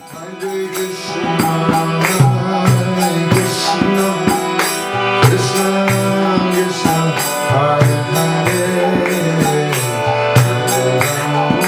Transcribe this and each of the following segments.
Hare Krishna, Hare Krishna, Krishna Krishna, Hare Hare, Hare Rama,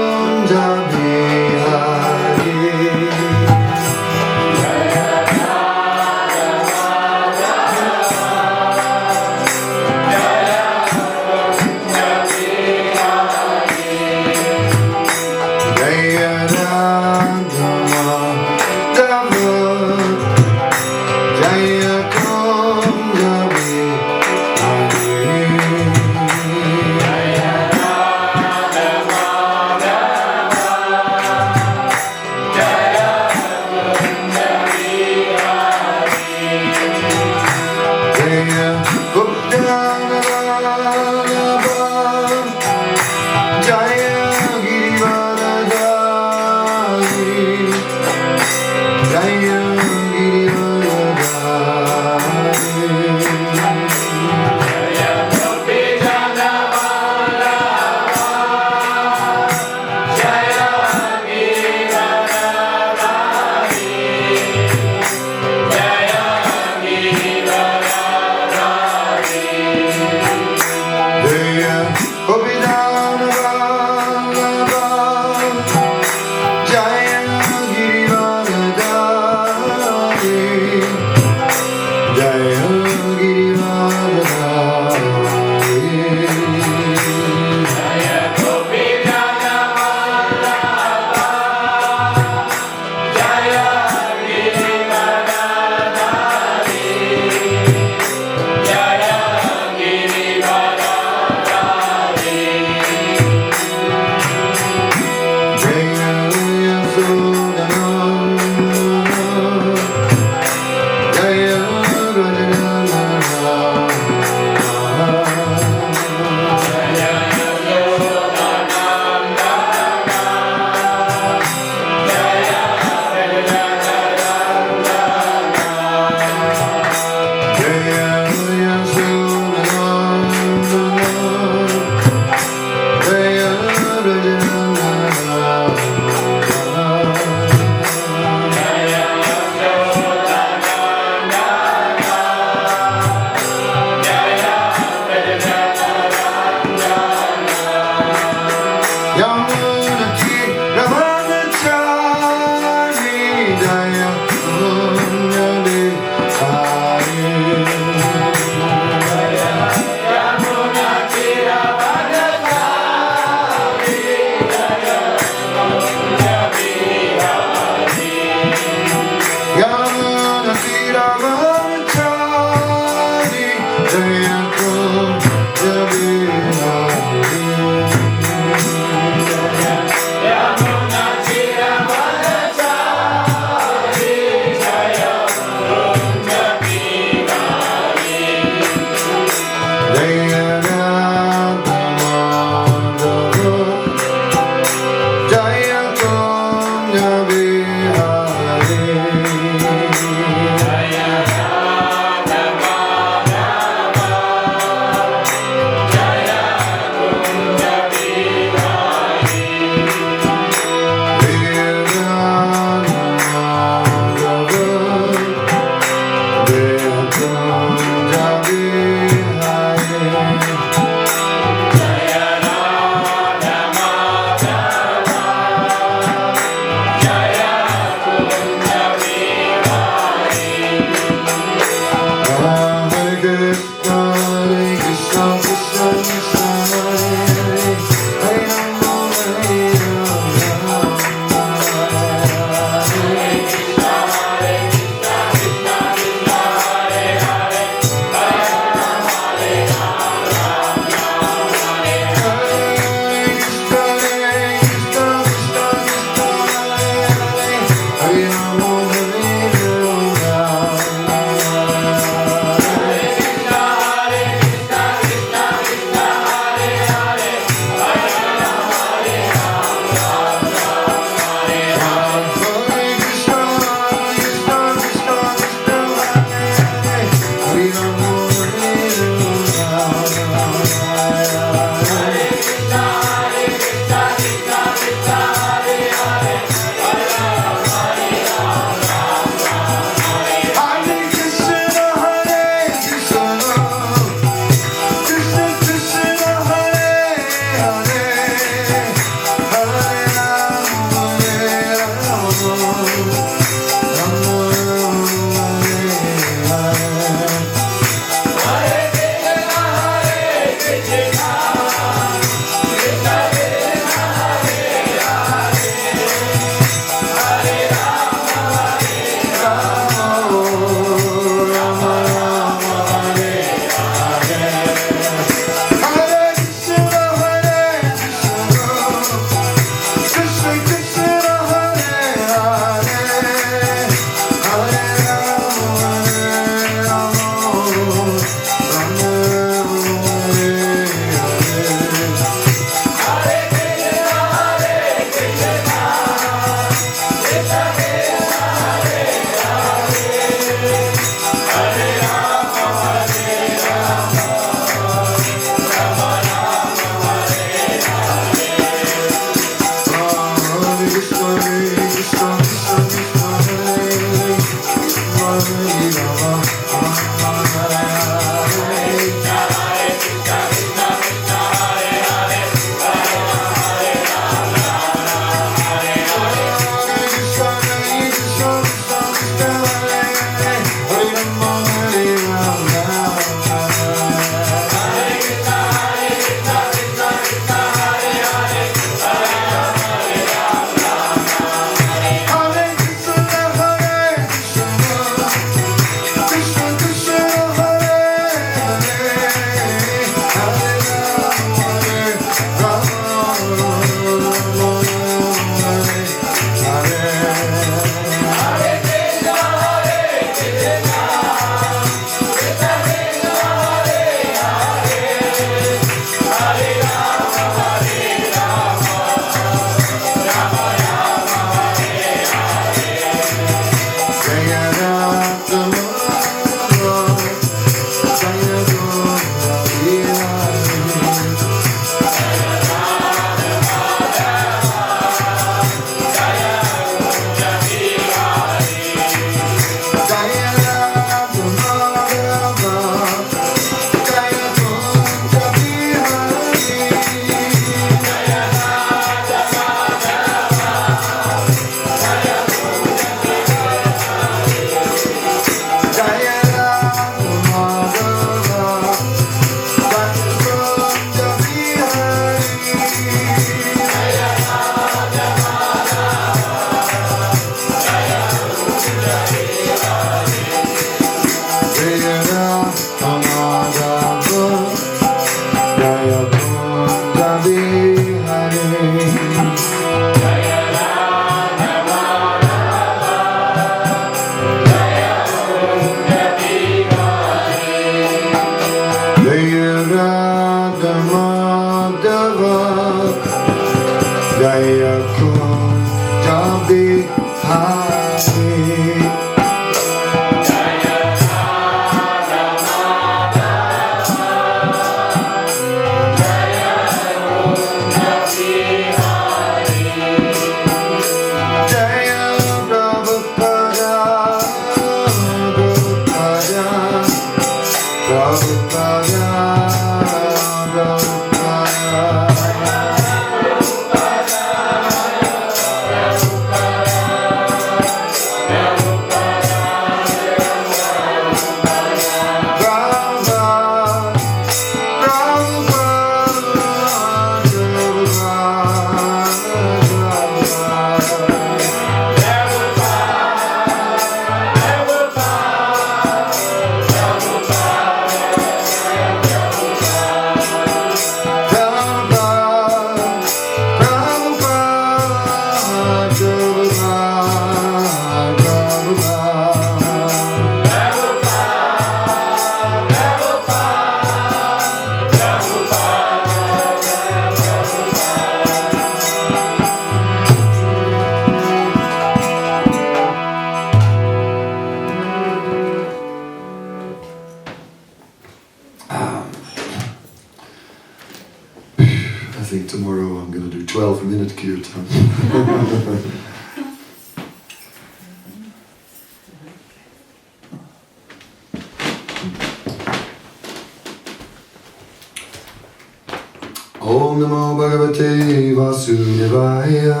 Om Namo Bhagavate Vasudevaya.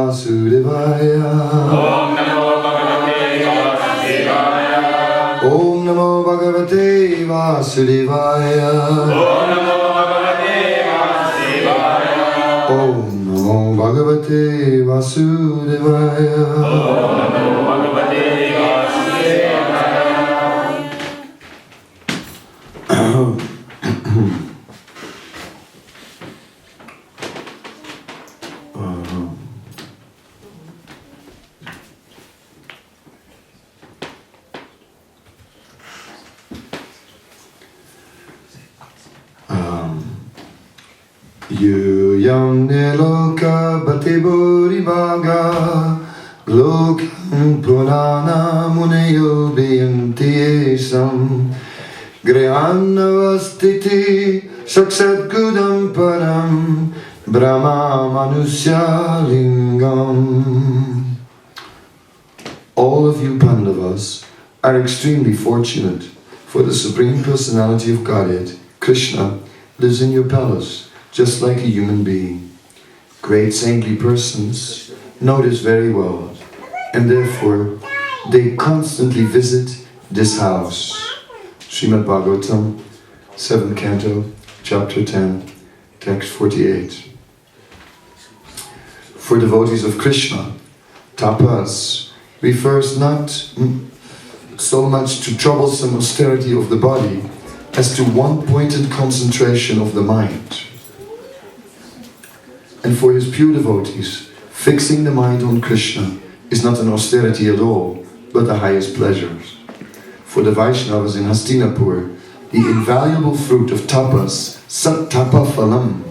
Vasudevaya. Om Namo Bhagavate Vasudevaya. Om Namo Bhagavate Vasudevaya. Yuyam Niloka Bhate Bodhibhaga Lokam Purana Muneyo Bhayanti Esam Grihanavastiti Saksat Gudam Param Brahma Manusya Lingam. All of you Pandavas are extremely fortunate, for the Supreme Personality of Godhead, Krishna, lives in your palace, just like a human being. Great saintly persons know this very well, and therefore they constantly visit this house. Srimad Bhagavatam, 7th Canto, Chapter 10, Text 48. For devotees of Krishna, tapas refers not so much to troublesome austerity of the body as to one-pointed concentration of the mind. And for his pure devotees, fixing the mind on Krishna is not an austerity at all, but the highest pleasures. For the Vaishnavas in Hastinapur, the invaluable fruit of tapas, sat tapa phalam,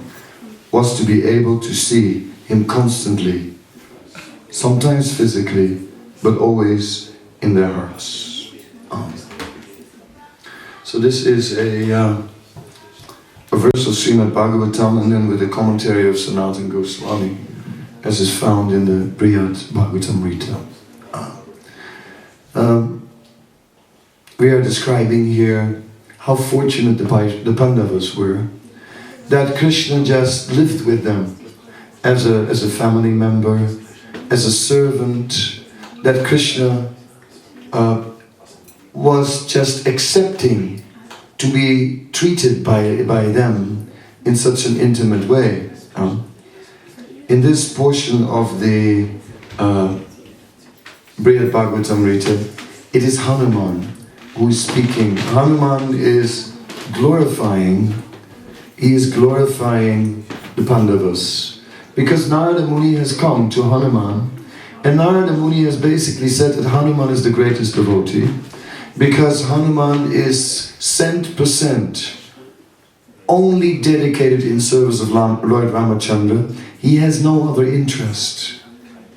was to be able to see him constantly, sometimes physically, but always in their hearts. So this is a verse of Srimad Bhagavatam, and then with a commentary of Sanatana Goswami, as is found in the Brihad Bhagavatamrita. We are describing here how fortunate the Pandavas were, that Krishna just lived with them as a family member, as a servant, that Krishna was just accepting to be treated by them in such an intimate way. In this portion of the Brihad Bhagavatamrita, it is Hanuman who is speaking. Hanuman is glorifying, he is glorifying the Pandavas. Because Narada Muni has come to Hanuman, and Narada Muni has basically said that Hanuman is the greatest devotee, because Hanuman is 100% only dedicated in service of Lord Ramachandra. He has no other interest.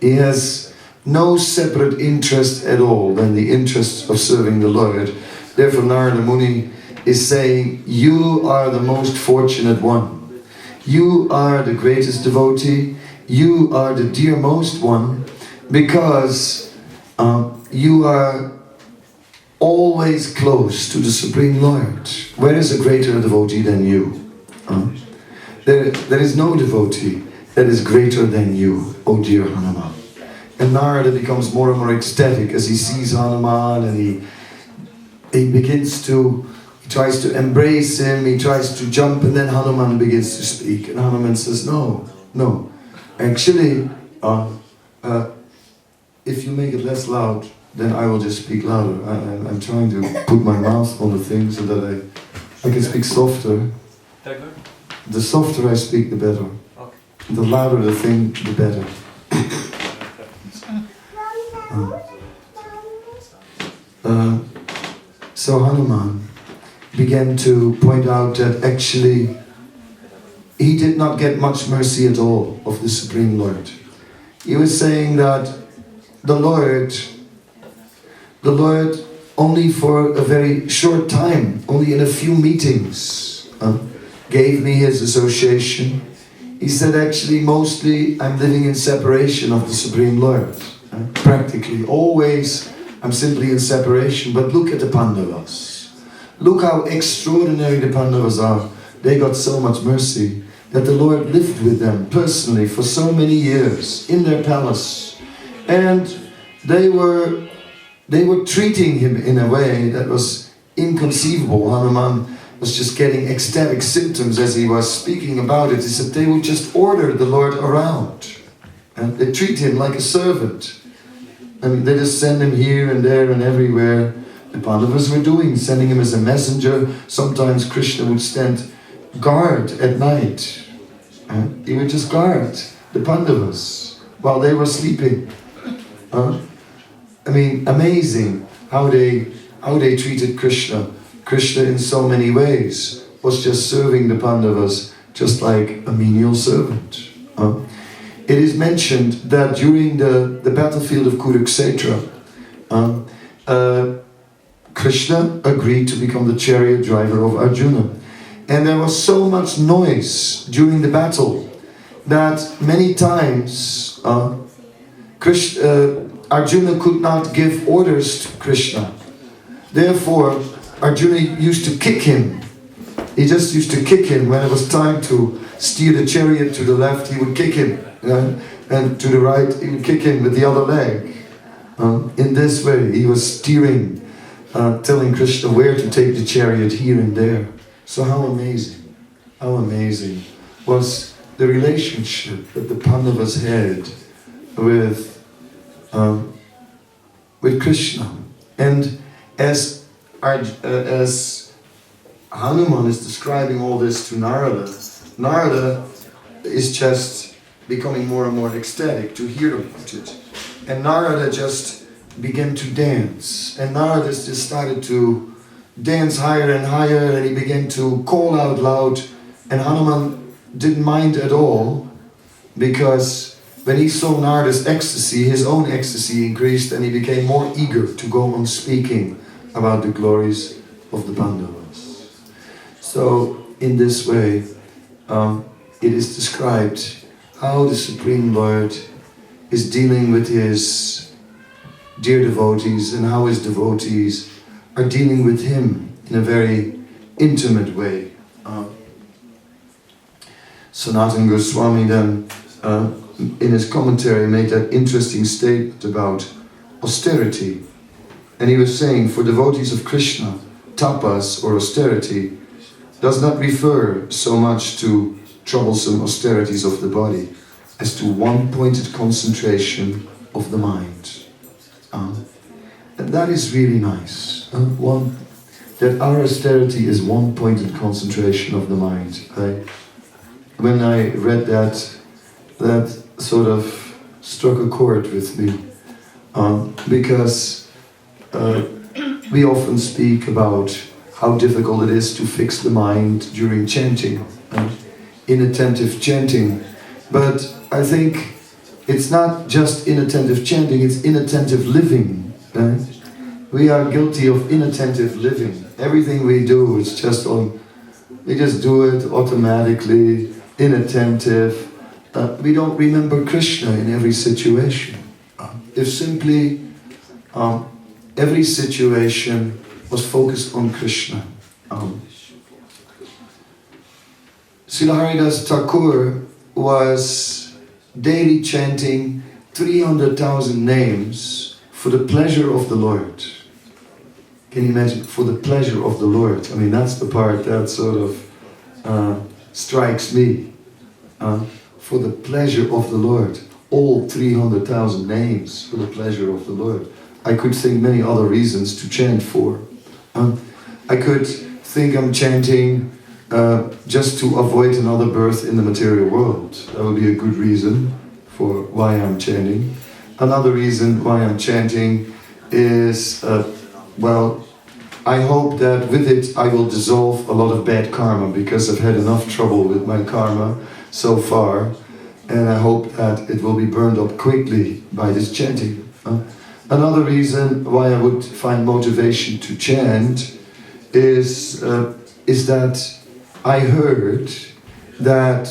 He has no separate interest at all than the interest of serving the Lord. Therefore Narada Muni is saying, you are the most fortunate one. You are the greatest devotee. You are the dearmost one, because you are always close to the Supreme Lord. Where is a greater devotee than you? There is no devotee that is greater than you, O dear Hanuman. And Narada becomes more and more ecstatic as he sees Hanuman, and he tries to embrace him, he tries to jump, and then Hanuman begins to speak. And Hanuman says, no. Actually, if you make it less loud, then I will just speak louder. I'm trying to put my mouth on the thing so that I can speak softer. The softer I speak, the better. Okay. The louder the thing, the better. So Hanuman began to point out that actually he did not get much mercy at all of the Supreme Lord. He was saying that the Lord only for a very short time, only in a few meetings, gave me his association. He said, actually, mostly I'm living in separation of the Supreme Lord. Practically, always I'm simply in separation. But look at the Pandavas. Look how extraordinary the Pandavas are. They got so much mercy. that the Lord lived with them personally for so many years in their palace. And they were treating him in a way that was inconceivable. Hanuman was just getting ecstatic symptoms as he was speaking about it. He said they would just order the Lord around. And they treat him like a servant. I mean, they just send him here and there and everywhere. The Pandavas were doing, sending him as a messenger. Sometimes Krishna would stand guard at night. He would just guard the Pandavas while they were sleeping. I mean, amazing how they treated Krishna. Krishna in so many ways was just serving the Pandavas just like a menial servant. It is mentioned that during the battlefield of Kurukshetra, Krishna agreed to become the chariot driver of Arjuna. And there was so much noise during the battle that many times Arjuna could not give orders to Krishna. Therefore, Arjuna used to kick him. He just used to kick him when it was time to steer the chariot to the left. He would kick him, and to the right he would kick him with the other leg. In this way, he was steering, telling Krishna where to take the chariot here and there. So how amazing was the relationship that the Pandavas had with Krishna. And as Hanuman is describing all this to Narada, Narada is just becoming more and more ecstatic to hear about it. And Narada just began to dance. And Narada just started to dance higher and higher, and he began to call out loud. And Hanuman didn't mind at all, because when he saw Narada's ecstasy, his own ecstasy increased, and he became more eager to go on speaking about the glories of the Pandavas. So, in this way, it is described how the Supreme Lord is dealing with his dear devotees, and how his devotees are dealing with him in a very intimate way. Sanatana Goswami then, in his commentary, made that interesting statement about austerity. And he was saying, for devotees of Krishna, tapas or austerity does not refer so much to troublesome austerities of the body as to one-pointed concentration of the mind. And that is really nice. That our austerity is one-pointed concentration of the mind. When I read that sort of struck a chord with me, because we often speak about how difficult it is to fix the mind during chanting, inattentive chanting. But I think it's not just inattentive chanting, it's inattentive living. We are guilty of inattentive living. Everything we do is just we just do it automatically, inattentive. We don't remember Krishna in every situation. If simply every situation was focused on Krishna. Srila Haridas Thakur was daily chanting 300,000 names for the pleasure of the Lord. Can you imagine? For the pleasure of the Lord. I mean, that's the part that sort of strikes me. For the pleasure of the Lord. All 300,000 names for the pleasure of the Lord. I could think many other reasons to chant for. I could think I'm chanting just to avoid another birth in the material world. That would be a good reason for why I'm chanting. Another reason why I'm chanting is, well, I hope that with it I will dissolve a lot of bad karma, because I've had enough trouble with my karma so far, and I hope that it will be burned up quickly by this chanting. Another reason why I would find motivation to chant is that I heard that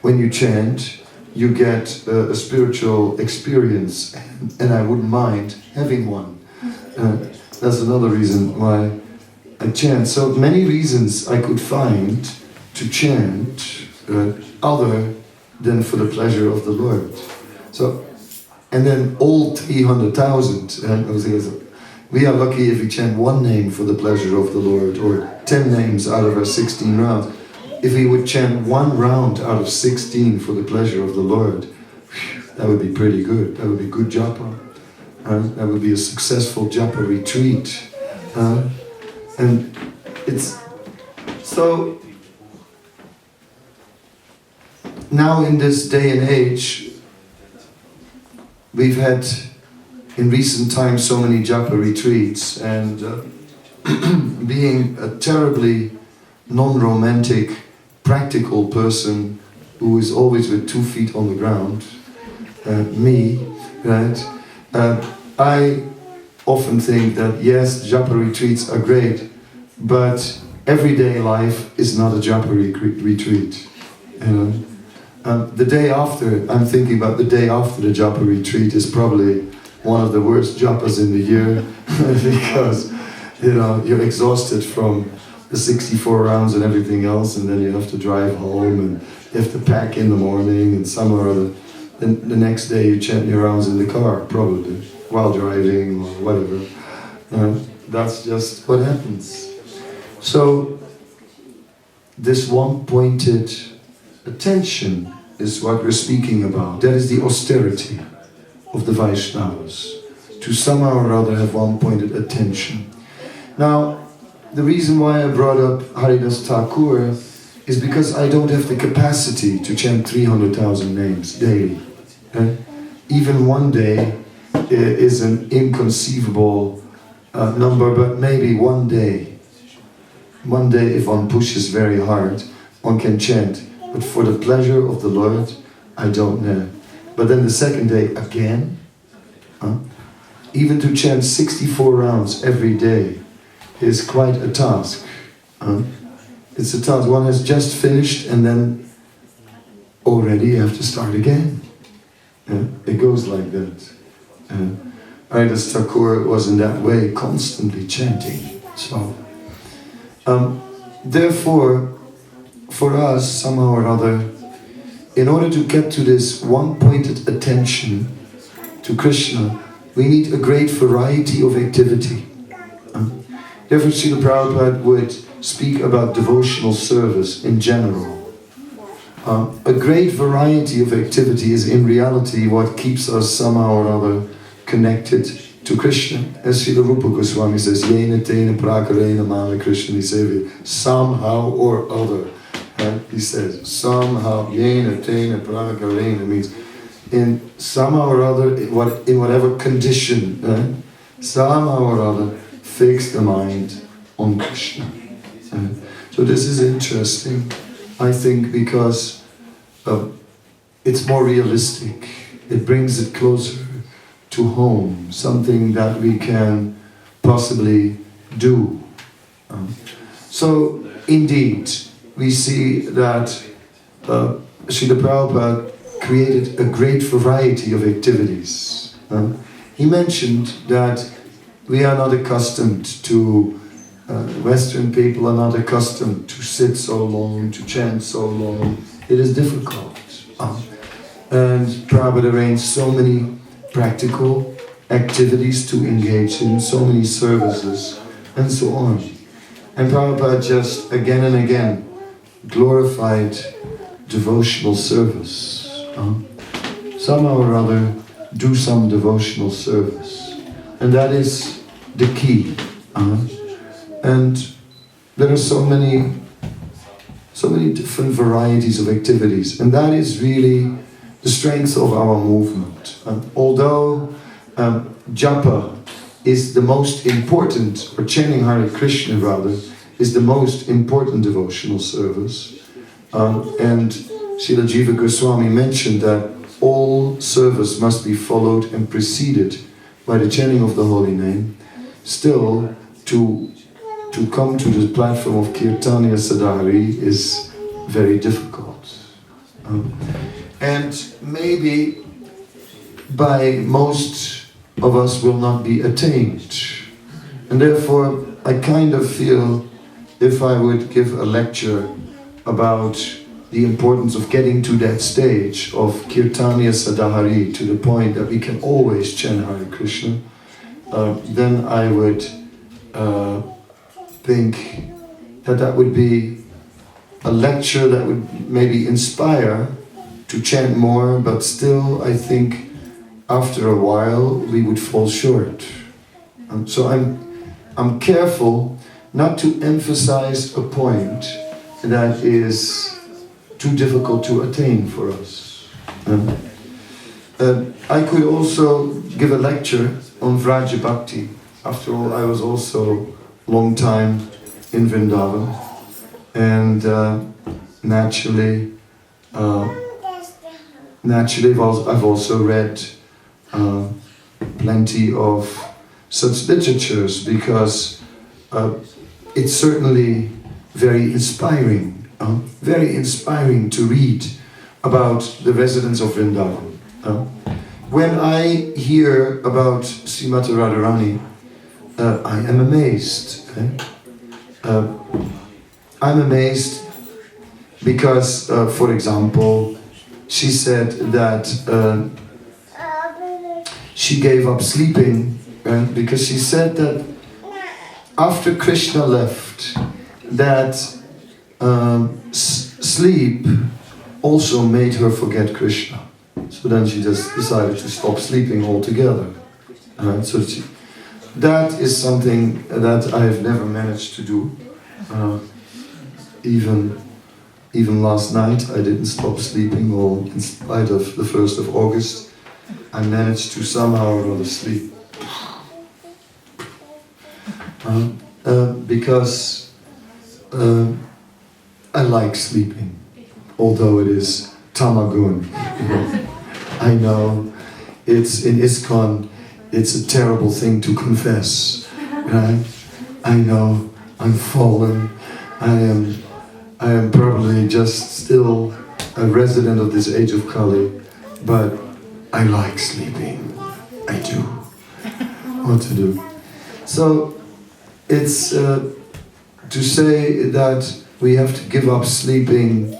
when you chant, you get a spiritual experience, and I wouldn't mind having one. That's another reason why I chant. So many reasons I could find to chant, other than for the pleasure of the Lord. So, and then all 300,000, and I was thinking, we are lucky if we chant one name for the pleasure of the Lord, or 10 names out of our 16 rounds. If we would chant one round out of 16 for the pleasure of the Lord, whew, that would be pretty good. That would be good japa. That would be a successful japa retreat. And it's so, now in this day and age, we've had in recent times so many japa retreats, and being a terribly non-romantic, practical person who is always with 2 feet on the ground, me, right? I often think that yes, japa retreats are great, but everyday life is not a japa retreat. You know? The day after, I'm thinking about the day after the japa retreat is probably one of the worst japas in the year because you know you're exhausted from the 64 rounds and everything else, and then you have to drive home and you have to pack in the morning, and somewhere or other. Then the next day you chant your rounds in the car, probably, while driving or whatever. That's just what happens. So, this one-pointed attention is what we're speaking about. That is the austerity of the Vaishnavas, to somehow or other have one-pointed attention. Now, the reason why I brought up Haridas Thakur is because I don't have the capacity to chant 300,000 names daily. Even one day is an inconceivable number, but maybe one day if one pushes very hard, one can chant. But for the pleasure of the Lord, I don't know. But then the second day again, even to chant 64 rounds every day is quite a task. It's a task. One has just finished and then already you have to start again. It goes like that. Haridas Thakur was in that way, constantly chanting. So, therefore, for us, somehow or other, in order to get to this one-pointed attention to Krishna, we need a great variety of activity. Therefore, Srila Prabhupada would speak about devotional service in general. A great variety of activity is in reality what keeps us somehow or other connected to Krishna. As Srila Rupa Goswami says, Yena tena prakarena mala Krishna nisevi, somehow or other. He says, somehow, Yena tena prakarena means in somehow or other, in whatever condition, somehow or other, fix the mind on Krishna. So this is interesting, I think, because it's more realistic. It brings it closer to home, something that we can possibly do. So, indeed, we see that Srila Prabhupada created a great variety of activities. He mentioned that we are not accustomed to, Western people are not accustomed to sit so long, to chant so long. It is difficult. And Prabhupada arranged so many practical activities to engage in, so many services, and so on. And Prabhupada just again and again glorified devotional service. Somehow or other, do some devotional service. And that is the key. And there are so many different varieties of activities. And that is really the strength of our movement. Although japa is the most important, or chanting Hare Krishna rather, is the most important devotional service. And Srila Jiva Goswami mentioned that all service must be followed and preceded by the chanting of the holy name. Still, to come to the platform of Kirtaniya Sadhari is very difficult. And maybe by most of us will not be attained. And therefore, I kind of feel if I would give a lecture about the importance of getting to that stage of Kirtanya Sadahari, to the point that we can always chant Hare Krishna, then I would think that that would be a lecture that would maybe inspire to chant more, but still I think after a while we would fall short. So I'm careful not to emphasize a point that is too difficult to attain for us. I could also give a lecture on Vraja Bhakti. After all, I was also long time in Vrindavan, and naturally I've also read plenty of such literatures, because it's certainly very inspiring to read about the residents of Vrindavan. When I hear about Srimati Radharani, I am amazed. I'm amazed because, for example, she said that she gave up sleeping, because she said that after Krishna left, that sleep also made her forget Krishna. So then she just decided to stop sleeping altogether. That is something that I've never managed to do. Even last night I didn't stop sleeping, or in spite of the 1st of August, I managed to somehow or other sleep. Because I like sleeping, although it is tamagun. I know it's in ISKCON, it's a terrible thing to confess, right? I know I'm fallen. I am probably just still a resident of this age of Kali, but I like sleeping. I do. What to do? So it's to say that we have to give up sleeping.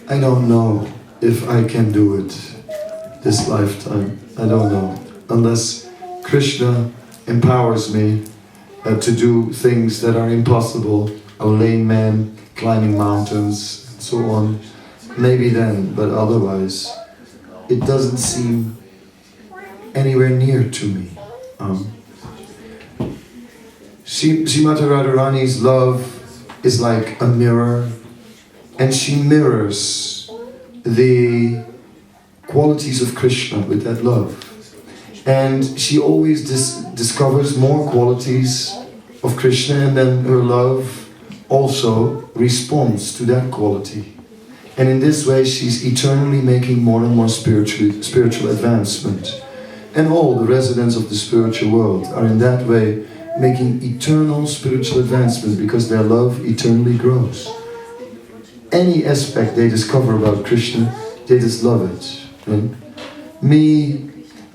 I don't know if I can do it this lifetime. I don't know. Unless Krishna empowers me to do things that are impossible, a lame man climbing mountains and so on, maybe then, but otherwise it doesn't seem anywhere near to me. Srimati Radharani's love is like a mirror, and she mirrors the qualities of Krishna with that love. And she always discovers more qualities of Krishna, and then her love also responds to that quality. And in this way she's eternally making more and more spiritual advancement. And all the residents of the spiritual world are in that way making eternal spiritual advancement, because their love eternally grows. Any aspect they discover about Krishna, they just love it. And me,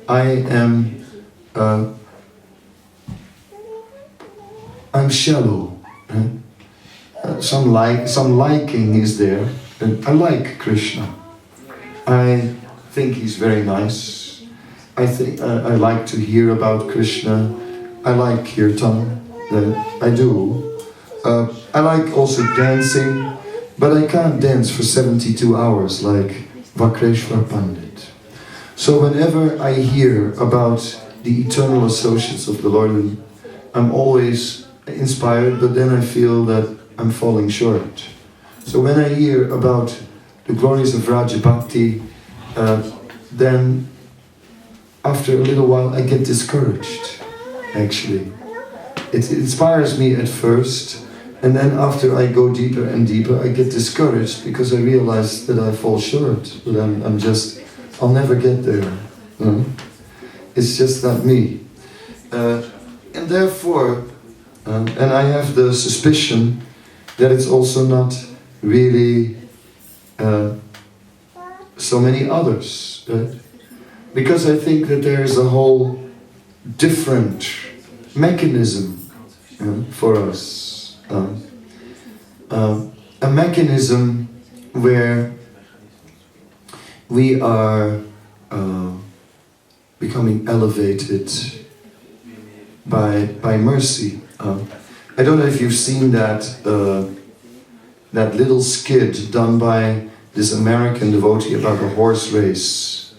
I'm shallow. Some liking is there. And I like Krishna. I think he's very nice. I think I like to hear about Krishna. I like kirtan. I do. I like also dancing, but I can't dance for 72 hours like Vakreshwar Pandit. So whenever I hear about the eternal associates of the Lord, I'm always inspired, but then I feel that I'm falling short. So when I hear about the glories of Vraja Bhakti, then after a little while I get discouraged, actually. It inspires me at first, and then after I go deeper and deeper I get discouraged, because I realize that I fall short, but I'll never get there. It's just not me. And therefore, and I have the suspicion that it's also not really so many others. Because I think that there is a whole different mechanism for us. A mechanism where we are becoming elevated by mercy. I don't know if you've seen that little skit done by this American devotee about a horse race.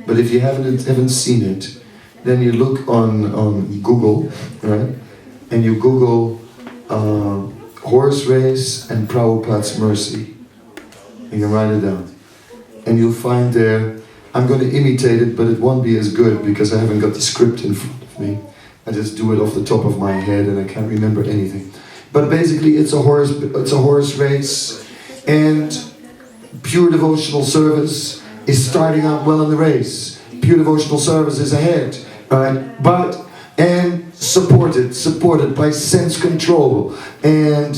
But if you haven't seen it, then you look on Google, right? And you Google horse race and Prabhupada's mercy. You can write it down. And you'll find there, I'm going to imitate it, but it won't be as good because I haven't got the script in front of me. I just do it off the top of my head and I can't remember anything. But basically it's a horse race, and pure devotional service is starting out well in the race. Pure devotional service is ahead, right? And supported by sense control and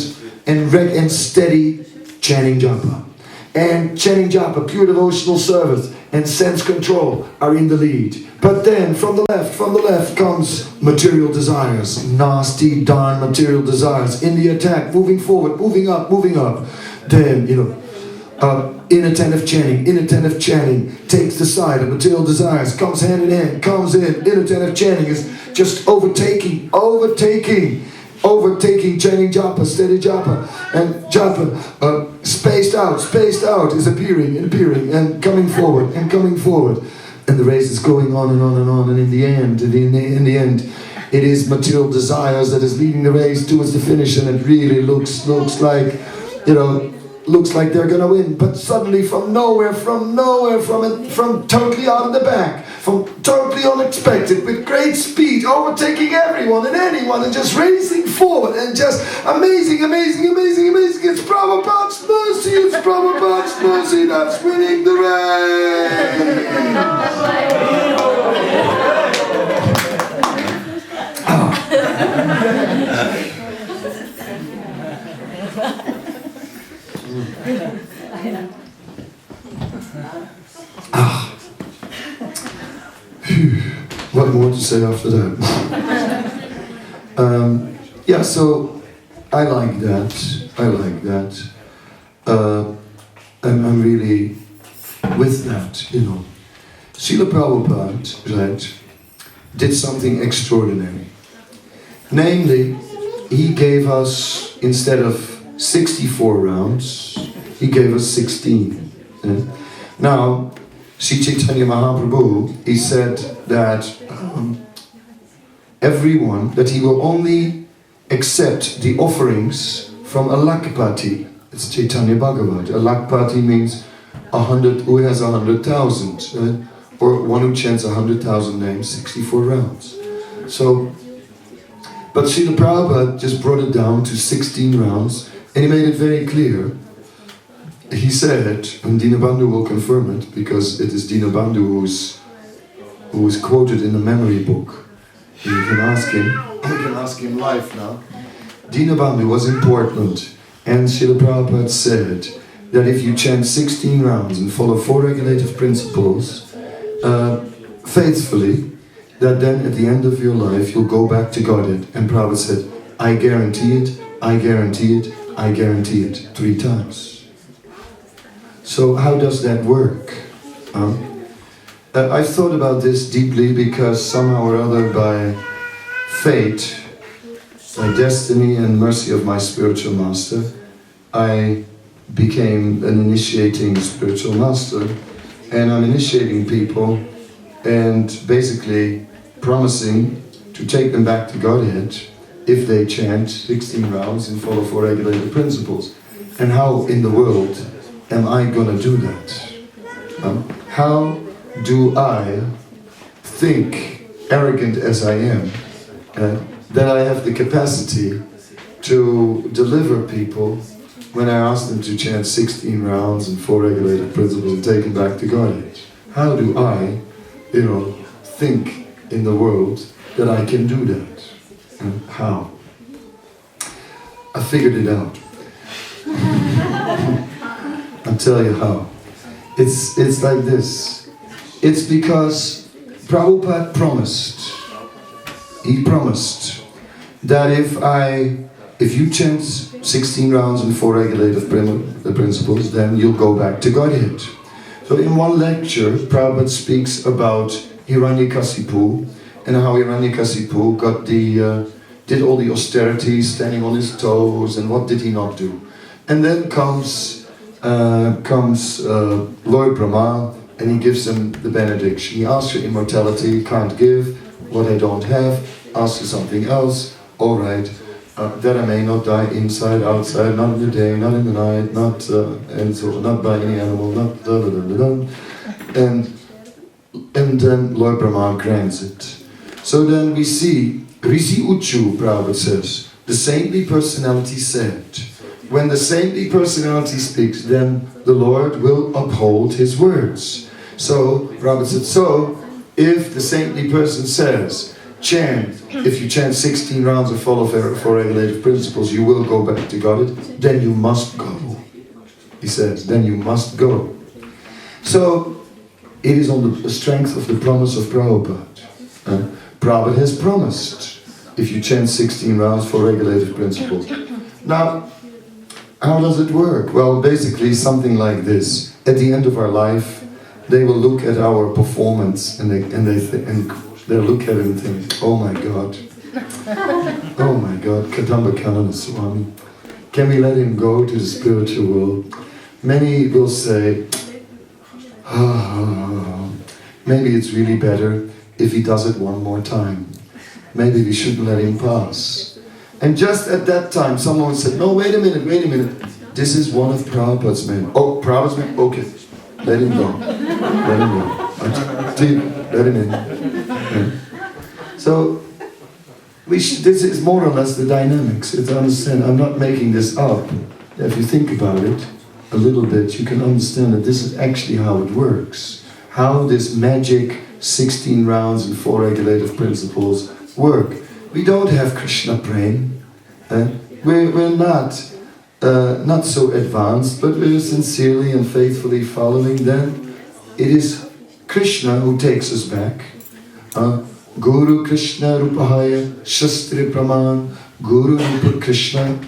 steady chanting japa. And chanting japa, pure devotional service, and sense control are in the lead. But then from the left comes material desires, nasty darn material desires in the attack, moving forward, moving up. Then, inattentive chanting takes the side of material desires, comes hand in hand, comes in. Inattentive chanting is just overtaking, chanting japa, steady japa, and japa, spaced out is appearing, and coming forward. And the race is going on, and in the end, it is material desires that is leading the race towards the finish, and it really looks like, looks like they're gonna win. But suddenly from nowhere, from totally out of the back, from totally unexpected, with great speed, overtaking everyone and anyone, and just racing forward, and just amazing. It's Prabhupada's mercy that's winning the race. What more to say after that? Yeah, so I like that. I'm really with that, Srila Prabhupada, right, did something extraordinary. Namely, he gave us, instead of 64 rounds, he gave us 16. Now, Sri Chaitanya Mahaprabhu, he said that that he will only accept the offerings from a Lakpati. It's Chaitanya Bhagavat. A Lakpati means 100, who has 100,000, or one who chants 100,000 names, 64 rounds. So, but Srila Prabhupada just brought it down to 16 rounds, and he made it very clear. He said, and Dinabandhu will confirm it, because it is Dinabandhu who is quoted in the memory book. You can ask him live now. Dinabandhu was in Portland, and Srila Prabhupada said that if you chant 16 rounds and follow 4 regulative principles faithfully, that then at the end of your life you'll go back to Godhead. And Prabhupada said, I guarantee it, 3 times. So how does that work? I've thought about this deeply, because somehow or other, by fate, by destiny and mercy of my spiritual master, I became an initiating spiritual master, and I'm initiating people and basically promising to take them back to Godhead if they chant 16 rounds and follow 4 regulated principles. And how in the world am I going to do that? How do I think, arrogant as I am, that I have the capacity to deliver people when I ask them to chant 16 rounds and 4 regulated principles and take them back to Godhead? How do I, think in the world that I can do that? How? I figured it out. I'll tell you how. It's like this. It's because Prabhupada promised. He promised that if if you chant 16 rounds and 4 regulative principles, then you'll go back to Godhead. So in one lecture, Prabhupada speaks about Hiranyakasipu and how Hiranyakasipu got did all the austerities, standing on his toes, and what did he not do? And then comes Lord Brahma, and he gives him the benediction. He asks for immortality, can't give what I don't have, asks for something else, all right, that I may not die inside, outside, not in the day, not in the night, not and so not by any animal, not da da da da da. And then Lord Brahma grants it. So then we see Risi Uchu, Prabhupada says, the saintly personality said, when the saintly personality speaks, then the Lord will uphold his words. So, Prabhupada said, so, if the saintly person says, chant, if you chant 16 rounds or follow 4 regulative principles, you will go back to God, then you must go. He says, then you must go. So, it is on the strength of the promise of Prabhupada. Prabhupada has promised, if you chant 16 rounds, 4 regulative principles. Now, how does it work? Well, basically something like this. At the end of our life, they will look at our performance and they'll look at it and think, oh my God, Kadamba Kanana Swami, can we let him go to the spiritual world? Many will say, maybe it's really better if he does it one more time. Maybe we shouldn't let him pass. And just at that time, someone said, no, wait a minute. This is one of Prabhupada's men. Oh, Prabhupada's men? Okay. Let him go. Let him in. Yeah. So, this is more or less the dynamics. It's understand. I'm not making this up. If you think about it a little bit, you can understand that this is actually how it works. How this magic 16 rounds and 4 regulative principles work. We don't have Krishna praying. We're not so advanced, but we're sincerely and faithfully following them. It is Krishna who takes us back. Guru Krishna Rupahaya Shastri Praman Guru Rupa Krishna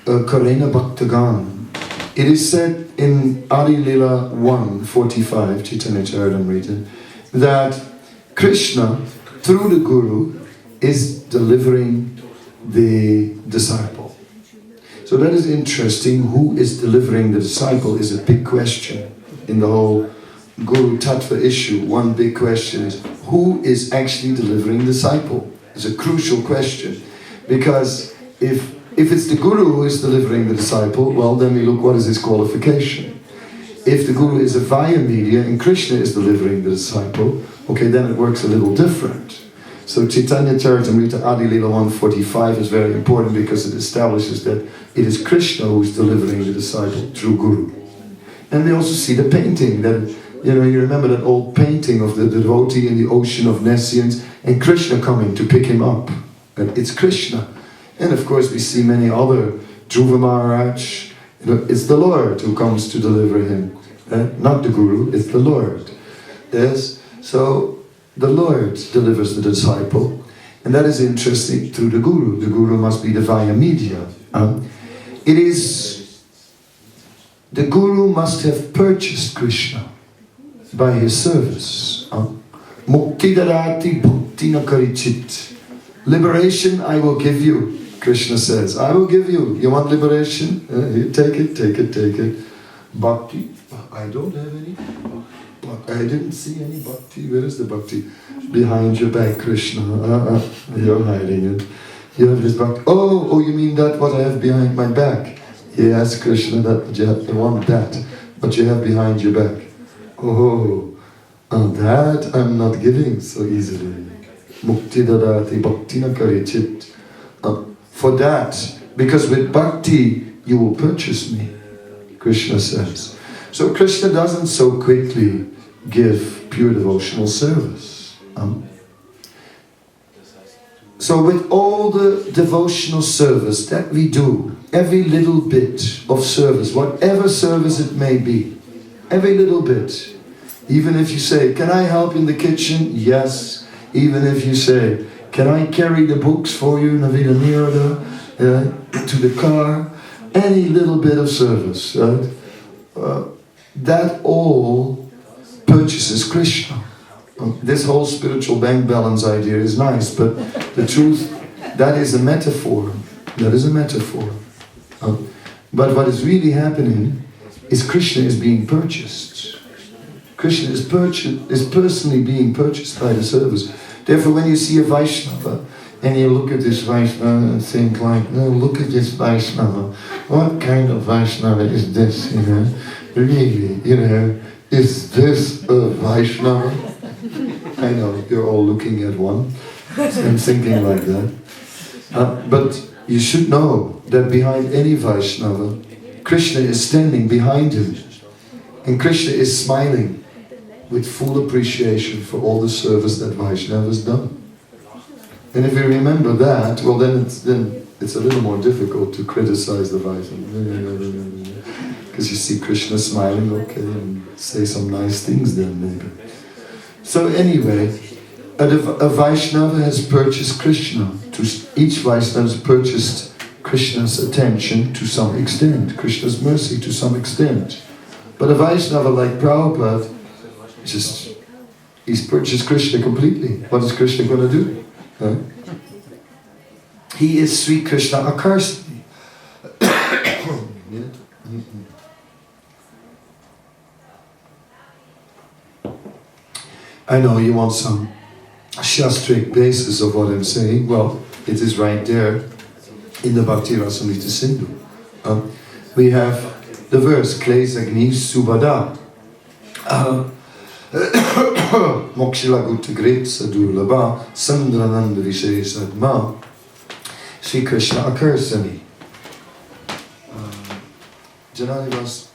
Karena Bhaktagan. It is said in Adi Lila 1:45, Chaitanya Charitamrita, that Krishna, through the Guru, is delivering the disciple. So that is interesting. Who is delivering the disciple is a big question in the whole Guru Tattva issue. One big question is, who is actually delivering the disciple? It's a crucial question. Because if it's the Guru who is delivering the disciple, well, then we look, what is his qualification? If the Guru is a via media and Krishna is delivering the disciple, okay, then it works a little different. So Chaitanya Charitamrita Adi Lila 1:45 is very important because it establishes that it is Krishna who is delivering the disciple through Guru. And we also see the painting that, you remember that old painting of the devotee in the ocean of nescience and Krishna coming to pick him up. And it's Krishna. And of course we see many other, Dhruva Maharaj, it's the Lord who comes to deliver him. Not the Guru, it's the Lord. Yes, so the Lord delivers the disciple, and that is interesting through the Guru. The Guru must be the via media. It is, the Guru must have purchased Krishna by his service. Mukti darati bhakti na karichit. Liberation I will give you, Krishna says. I will give you. You want liberation? Here, take it. Bhakti, I don't have any. I didn't see any bhakti. Where is the bhakti? Behind your back, Krishna. You're hiding it. You have this bhakti. Oh, you mean that what I have behind my back? Yes, Krishna, that you want that. What you have behind your back. That I'm not giving so easily. Mukti dadati bhakti na karichit. For that, because with bhakti you will purchase me, Krishna says. So Krishna doesn't so quickly give pure devotional service. So with all the devotional service that we do, every little bit of service, whatever service it may be, every little bit, even if you say, can I help in the kitchen? Yes. Even if you say, can I carry the books for you, Navida Nirada? to the car, any little bit of service, right? That all purchases Krishna. This whole spiritual bank balance idea is nice, but the truth, that is a metaphor. That is a metaphor. But what is really happening is Krishna is being purchased. Krishna is personally being purchased by the service. Therefore, when you see a Vaishnava, and you look at this Vaishnava and think like, no, look at this Vaishnava. What kind of Vaishnava is this, you know? Really, you know, is this a Vaishnava? I know, you're all looking at one and thinking like that. But you should know that behind any Vaishnava, Krishna is standing behind him. And Krishna is smiling with full appreciation for all the service that Vaishnava has done. And if you remember that, well then it's a little more difficult to criticize the Vaishnava. Because you see Krishna smiling, okay, and say some nice things then maybe. So anyway, a Vaishnava has purchased Krishna. Each Vaishnava has purchased Krishna's attention to some extent, Krishna's mercy to some extent. But a Vaishnava like Prabhupada, he's purchased Krishna completely. What is Krishna going to do? Huh? He is Sri Krishna Akarsani. I know you want some shastric basis of what I'm saying. Well, it is right there in the Bhakti Rasamrita Sindhu. We have the verse, Klesagni Subhada. Mokshila Gutta Gret Sadurlabha Sandrananda Vishay Sadma Sri Krishna Akarsani. Janani was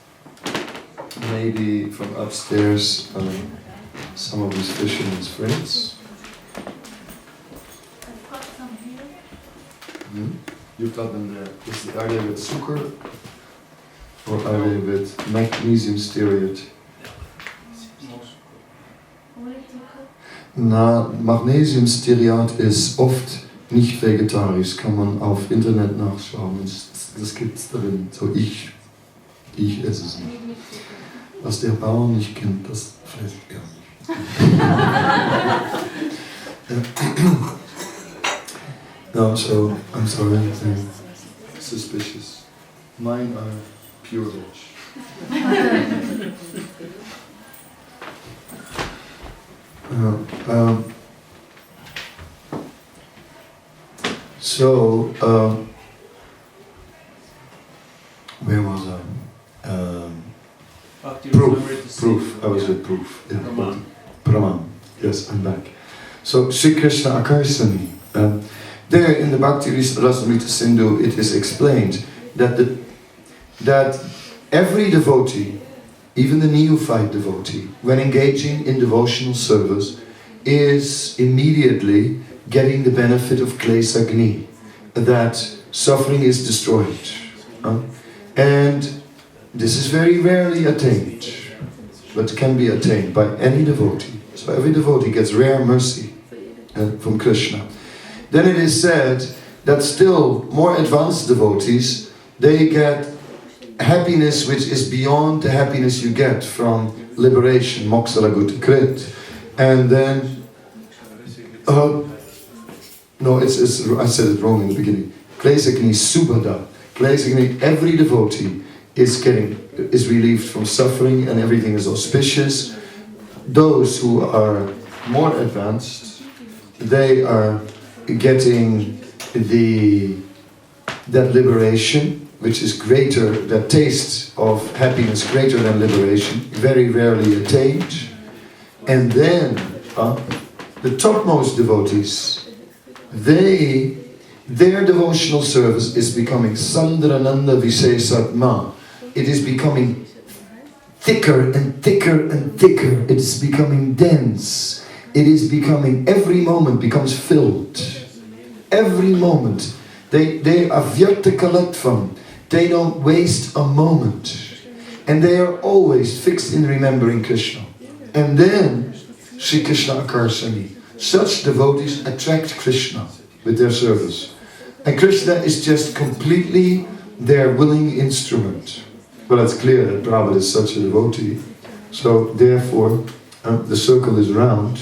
maybe from upstairs, some of his fishermen's friends. You've got them there. Are they with sugar or are they with magnesium stearate? Na, Magnesium Stearat ist oft nicht vegetarisch, kann man auf Internet nachschauen. Das gibt's darin. So ich esse es nicht. Was der Bauer nicht kennt, das fresse ich gar nicht. No, so I'm sorry, they're suspicious. Mine are pure veg. Where was I? Proof. I was at proof. Yeah. Praman. Yes, I'm back. So, Sri Krishna Akarsani. There in the Bhakti Rasamrita Sindhu, it is explained that every devotee, even the neophyte devotee, when engaging in devotional service, is immediately getting the benefit of Klesagni, that suffering is destroyed. And this is very rarely attained, but can be attained by any devotee. So every devotee gets rare mercy from Krishna. Then it is said that still more advanced devotees, they get happiness which is beyond the happiness you get from liberation, moksha gutta krit. And then, no, I said it wrong in the beginning. Klesagni subhada. Klesagni, every devotee is relieved from suffering and everything is auspicious. Those who are more advanced, they are getting that liberation, which is greater, that taste of happiness greater than liberation, very rarely attained. And then the topmost devotees, their devotional service is becoming Sandrananda Visesatma. It is becoming thicker and thicker and thicker. It is becoming dense. It is becoming, every moment becomes filled. Every moment. They are vyartakalatvam. They don't waste a moment. And they are always fixed in remembering Krishna. And then, Sri Krishna Akarsani. Such devotees attract Krishna with their service. And Krishna is just completely their willing instrument. Well, it's clear that Prabhupada is such a devotee. So therefore, the circle is round.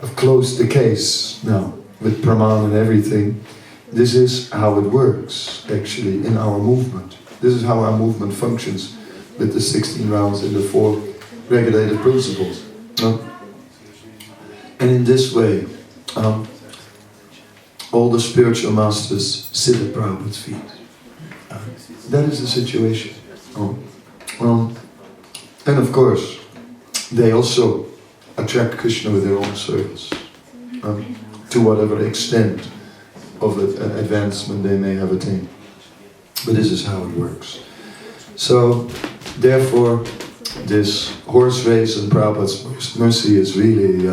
I've closed the case now with Praman and everything. This is how it works, actually, in our movement. This is how our movement functions with the 16 rounds and the 4 regulated principles. And in this way, all the spiritual masters sit at Prabhupada's feet. That is the situation. And of course, they also attract Krishna with their own service, to whatever extent of advancement they may have attained. But this is how it works. So, therefore, this horse race and Prabhupada's mercy is really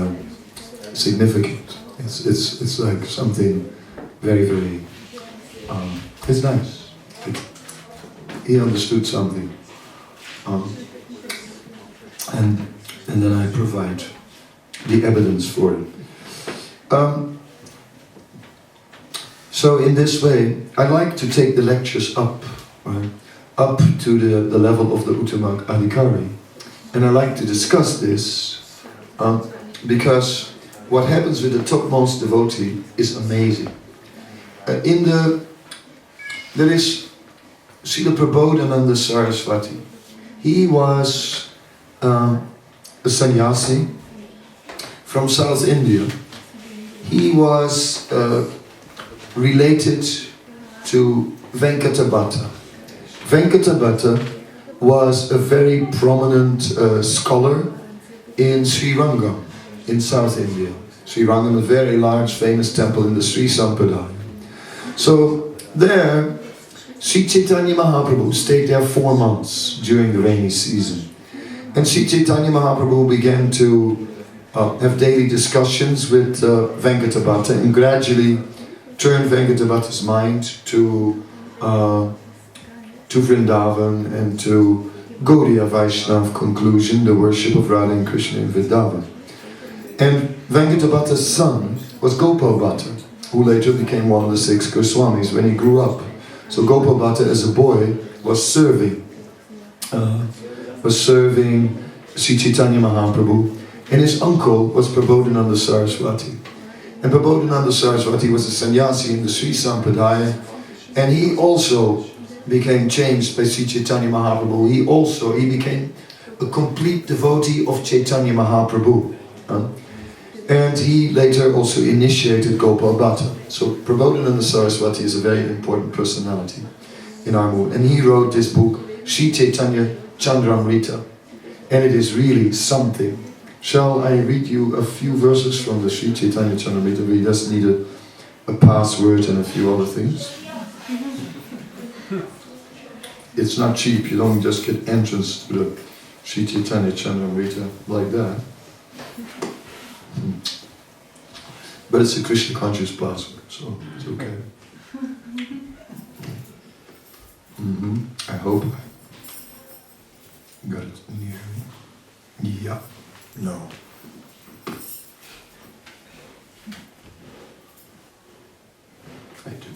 significant. It's like something very, very, it's nice. He understood something. And then I provide the evidence for it. So in this way, I like to take the lectures up, right? Up to the level of the Uttama Adhikari. And I like to discuss this because what happens with the topmost devotee is amazing. There is Srila Prabodhananda Saraswati. He was a sannyasi from South India. He was related to Venkatabhatta. Venkatabhatta was a very prominent scholar in Sri Rangam in South India. Sri Rangam, a very large famous temple in the Sri Sampradaya. So there, Sri Chaitanya Mahaprabhu stayed there 4 months during the rainy season. And Sri Chaitanya Mahaprabhu began to have daily discussions with Venkatabhatta and gradually turned Venkatabhatta's mind to Vrindavan and to Gaudiya Vaishnava conclusion, the worship of Radha and Krishna in Vrindavan. And Venkatabhatta's son was Gopal Bhatta, who later became one of the 6 Goswamis when he grew up. So Gopal Bhatta as a boy was serving Sri Chaitanya Mahaprabhu, and his uncle was Prabodhananda Saraswati. And Prabodhananda Saraswati was a sannyasi in the Sri Sampradaya, and he also became changed by Sri Chaitanya Mahaprabhu. He became a complete devotee of Chaitanya Mahaprabhu. And he later also initiated Gopal Bhatta. So Prabodhananda Saraswati is a very important personality in our movement. And he wrote this book, Sri Chaitanya Chandramrita. And it is really something. Shall I read you a few verses from the Sri Chaitanya Chandramrita? We just need a password and a few other things. It's not cheap, you don't just get entrance to the Sri Chaitanya Chandramrita like that. But it's a Krishna conscious password, so it's okay. I hope I got it near me. Yeah. No. I do.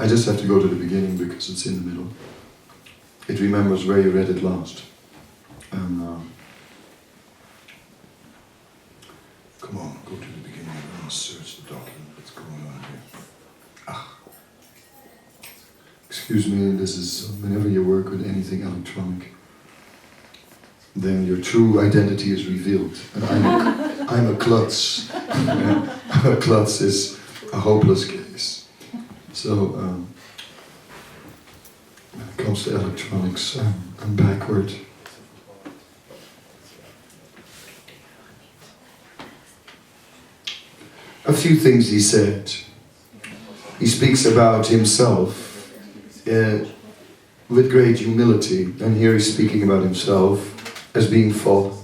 I just have to go to the beginning because it's in the middle. It remembers where you read it last. And come on, go to the beginning. I want to search the document. What's going on here? Excuse me, this is whenever you work with anything electronic, then your true identity is revealed. And I'm a klutz. A klutz is a hopeless case. So, when it comes to electronics, I'm backward. A few things he said. He speaks about himself with great humility, and here he's speaking about himself as being fallen.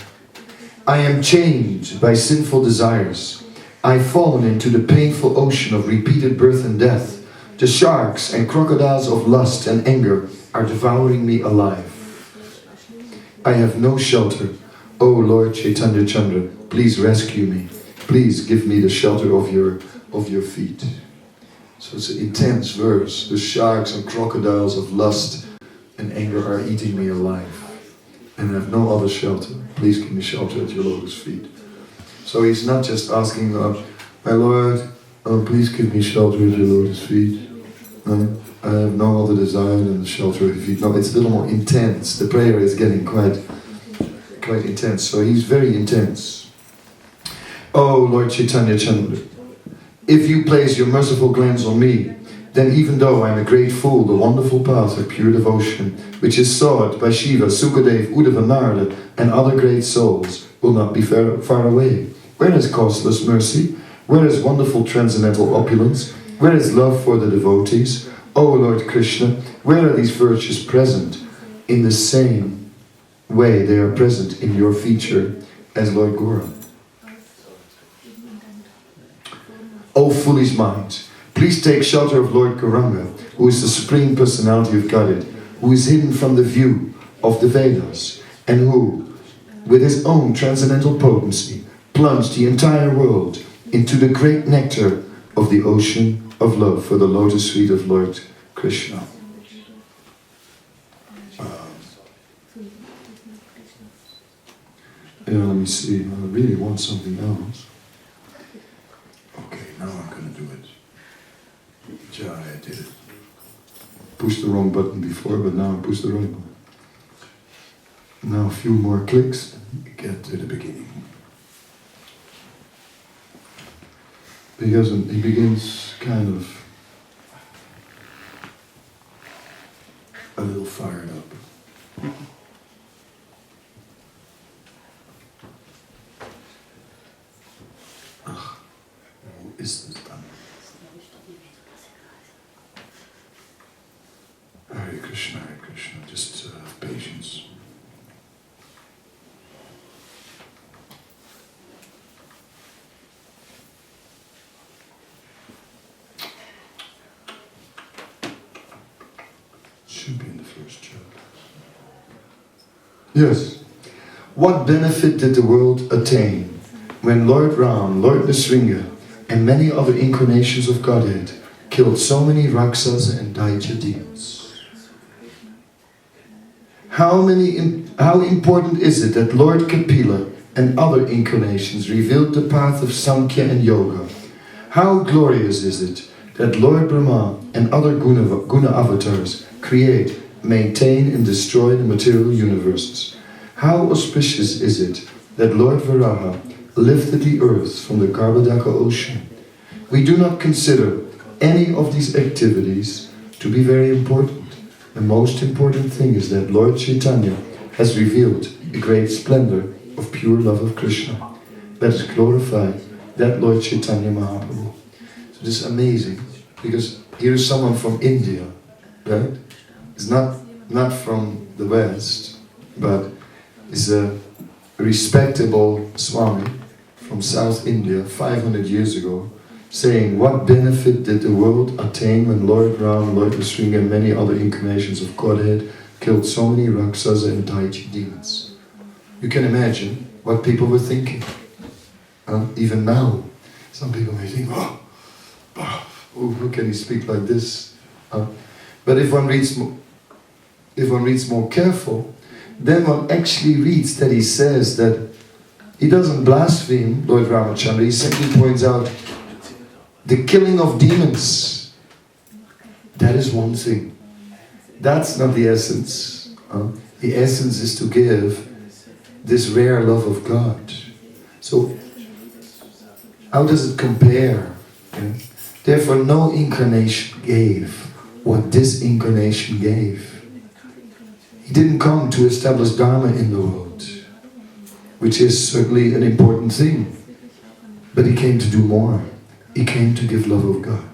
I am chained by sinful desires. I've fallen into the painful ocean of repeated birth and death. The sharks and crocodiles of lust and anger are devouring me alive. I have no shelter. O Lord Chaitanya Chandra, please rescue me. Please give me the shelter of your feet. So it's an intense verse. The sharks and crocodiles of lust and anger are eating me alive. And I have no other shelter. Please give me shelter at your lotus feet. So he's not just asking, my Lord, please give me shelter at your lotus feet. I have no other desire than the shelter of your feet. No, it's a little more intense. The prayer is getting quite intense. So he's very intense. Oh Lord Chaitanya Chandra, if you place your merciful glance on me, then even though I am a great fool, the wonderful path of pure devotion, which is sought by Shiva, Sukadev, Uddhava, Narada, and other great souls, will not be far away. Where is costless mercy? Where is wonderful transcendental opulence? Where is love for the devotees? O Lord Krishna, where are these virtues present? In the same way they are present in your feature as Lord Gaura. O foolish mind, please take shelter of Lord Gauranga, who is the Supreme Personality of Godhead, who is hidden from the view of the Vedas, and who, with his own transcendental potency, plunged the entire world into the great nectar of the ocean of love for the lotus feet of Lord Krishna. Let me see, I really want something else. Okay, now I'm going to do it. Yeah, I did it. Pushed the wrong button before, but now I pushed the right button. Now a few more clicks, get to the beginning. Because he begins kind of a little fired up. Who is this done? Hare Krishna, just have patience. Should be in the first chapter. Yes. What benefit did the world attain when Lord Ram, Lord Nrsimha, and many other incarnations of Godhead killed so many Rakshasa and Daitya demons? How important is it that Lord Kapila and other incarnations revealed the path of Sankhya and Yoga? How glorious is it that Lord Brahma and other guna avatars create, maintain and destroy the material universes? How auspicious is it that Lord Varaha lifted the earth from the Garbhodaka ocean? We do not consider any of these activities to be very important. The most important thing is that Lord Chaitanya has revealed the great splendor of pure love of Krishna. Let us glorify that Lord Chaitanya Mahaprabhu. So this is amazing, because here is someone from India, right? It's not from the West, but is a respectable Swami from South India 500 years ago, saying, what benefit did the world attain when Lord Ram, Lord Nrsimha and many other incarnations of Godhead killed so many Rakshasa and Daitya demons? You can imagine what people were thinking. Even now, some people may think, oh, how can he speak like this? But if one reads more careful, then one actually reads that he says that he doesn't blaspheme Lord Ramachandra, he simply points out the killing of demons. That is one thing. That's not the essence. The essence is to give this rare love of God. So, how does it compare? Therefore, no incarnation gave what this incarnation gave. He didn't come to establish Dharma in the world, which is certainly an important thing. But he came to do more. He came to give love of God.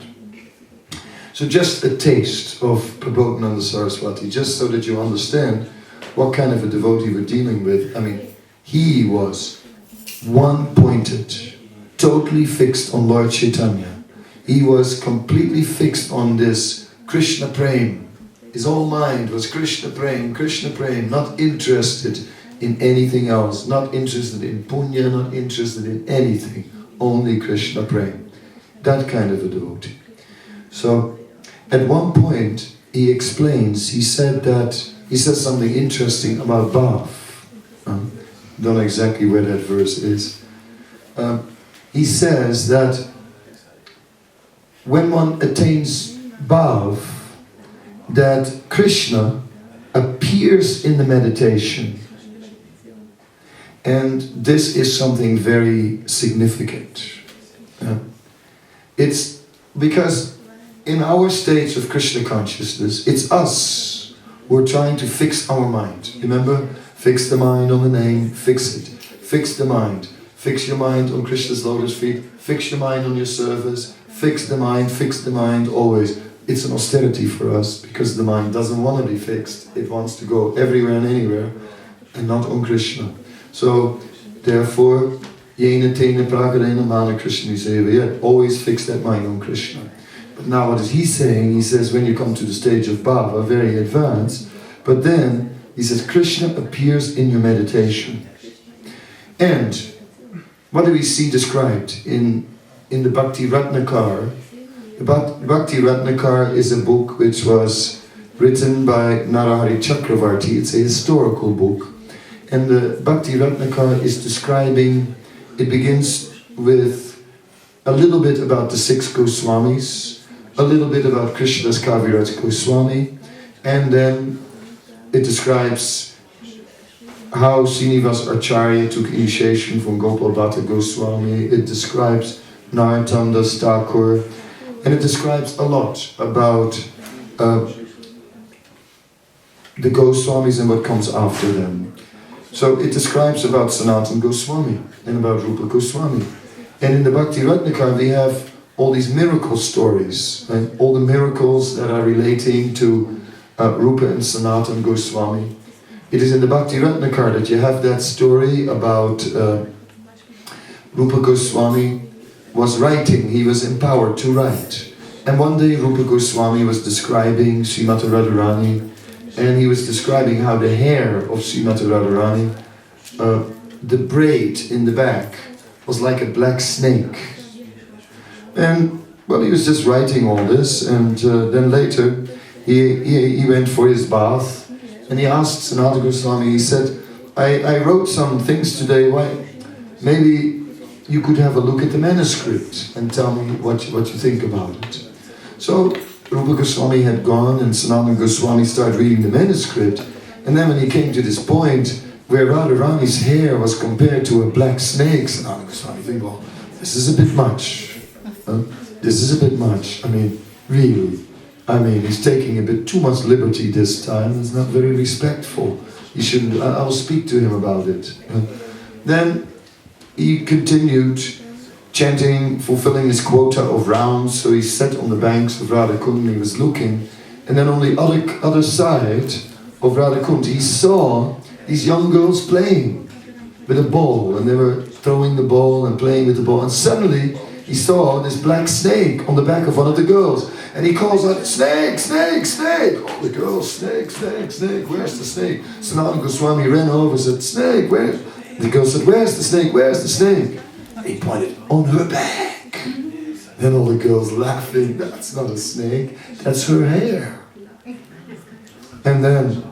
So just a taste of Prabodhananda Saraswati, just so that you understand what kind of a devotee we're dealing with. I mean, he was one-pointed, totally fixed on Lord Chaitanya. He was completely fixed on this Krishna Prem. His whole mind was Krishna Prem, not interested in anything else, not interested in punya, not interested in anything, only Krishna Prem. That kind of a devotee. So, at one point, he explains, he said something interesting about Bhav. Don't know exactly where that verse is. He says that when one attains Bhav, that Krishna appears in the meditation. And this is something very significant. It's because in our states of Krishna consciousness, it's us who are trying to fix our mind. Remember? Fix the mind on the name, fix it. Fix the mind. Fix your mind on Krishna's lotus feet. Fix your mind on your service. Fix the mind always. It's an austerity for us because the mind doesn't want to be fixed. It wants to go everywhere and anywhere and not on Krishna. So, therefore, yena tena prakarena mana Krishna seva. Always fix that mind on Krishna. But now what is he saying? He says when you come to the stage of bhava, very advanced, but then he says Krishna appears in your meditation. And what do we see described in the Bhakti Ratnakar? The Bhakti Ratnakar is a book which was written by Narahari Chakravarti. It's a historical book. And the Bhakti Ratnakar is describing, it begins with a little bit about the 6 Goswamis, a little bit about Krishnadas Kaviraj Goswami, and then it describes how Srinivas Acharya took initiation from Gopal Bhatta Goswami. It describes Narottam Das Thakur, and it describes a lot about the Goswamis and what comes after them. So it describes about Sanatana Goswami and about Rupa Goswami. And in the Bhakti Ratnakar we have all these miracle stories, and all the miracles that are relating to Rupa and Sanatana Goswami. It is in the Bhakti Ratnakar that you have that story about Rupa Goswami was writing, he was empowered to write. And one day Rupa Goswami was describing Srimati Radharani, and he was describing how the hair of Srimati Radharani, the braid in the back, was like a black snake. And, well, he was just writing all this, and then later he went for his bath, and he asked Sanatana Goswami, he said, I wrote some things today, why, maybe you could have a look at the manuscript and tell me what you think about it. So Rupa Goswami had gone, and Sanatana Goswami started reading the manuscript, and then when he came to this point where Radharani's hair was compared to a black snake, Sanatana Goswami think, well, this is a bit much. This is a bit much. I mean, really. I mean, he's taking a bit too much liberty this time. It's not very respectful. He shouldn't. I'll speak to him about it. Then he continued chanting, fulfilling his quota of rounds. So he sat on the banks of Radhakund, he was looking, and then on the other side of Radhakund, he saw these young girls playing with a ball, and they were throwing the ball and playing with the ball, and suddenly he saw this black snake on the back of one of the girls, and he calls out, snake, snake, snake! All the girls, snake, snake, snake, where's the snake? Sanatana Goswami ran over and said, snake, where? The girl said, where's the snake, where's the snake? And he pointed, on her back. Then all the girls laughing, that's not a snake, that's her hair. And then,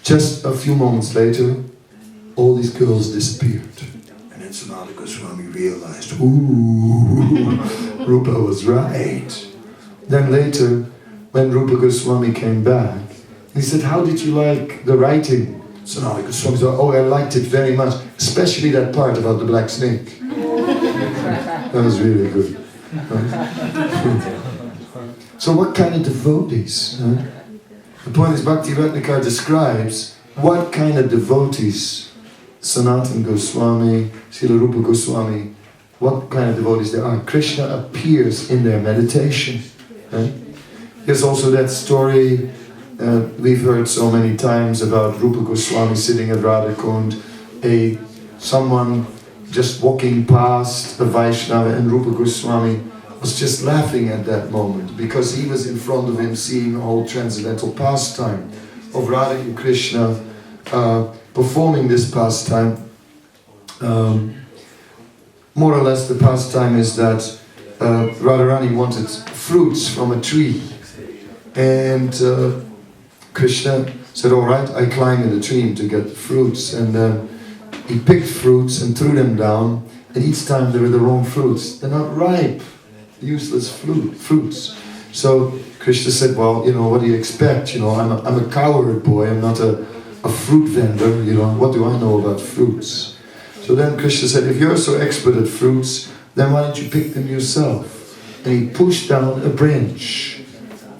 just a few moments later, all these girls disappeared. And then Sanatana Goswami realized, ooh, Rupa was right. Then later, when Rupa Goswami came back, he said, how did you like the writing? Sanatana Goswami said, oh, I liked it very much, especially that part about the black snake. That was really good. So what kind of devotees? The point is, Bhakti Ratnakar describes what kind of devotees Sanatana Goswami, Srila Rupa Goswami, what kind of devotees there are. Krishna appears in their meditation. There's also that story we've heard so many times about Rupa Goswami sitting at Radhakund, someone just walking past a Vaishnava, and Rupa Goswami was just laughing at that moment, because he was in front of him seeing a whole transcendental pastime of Radha and Krishna performing this pastime. More or less the pastime is that Radharani wanted fruits from a tree, and Krishna said, all right, I climb in the tree to get the fruits, and he picked fruits and threw them down, and each time they were the wrong fruits. They're not ripe, useless fruits. So Krishna said, well, you know, what do you expect? You know, I'm a cowherd boy, I'm not a fruit vendor, you know, what do I know about fruits? So then Krishna said, if you're so expert at fruits, then why don't you pick them yourself? And he pushed down a branch,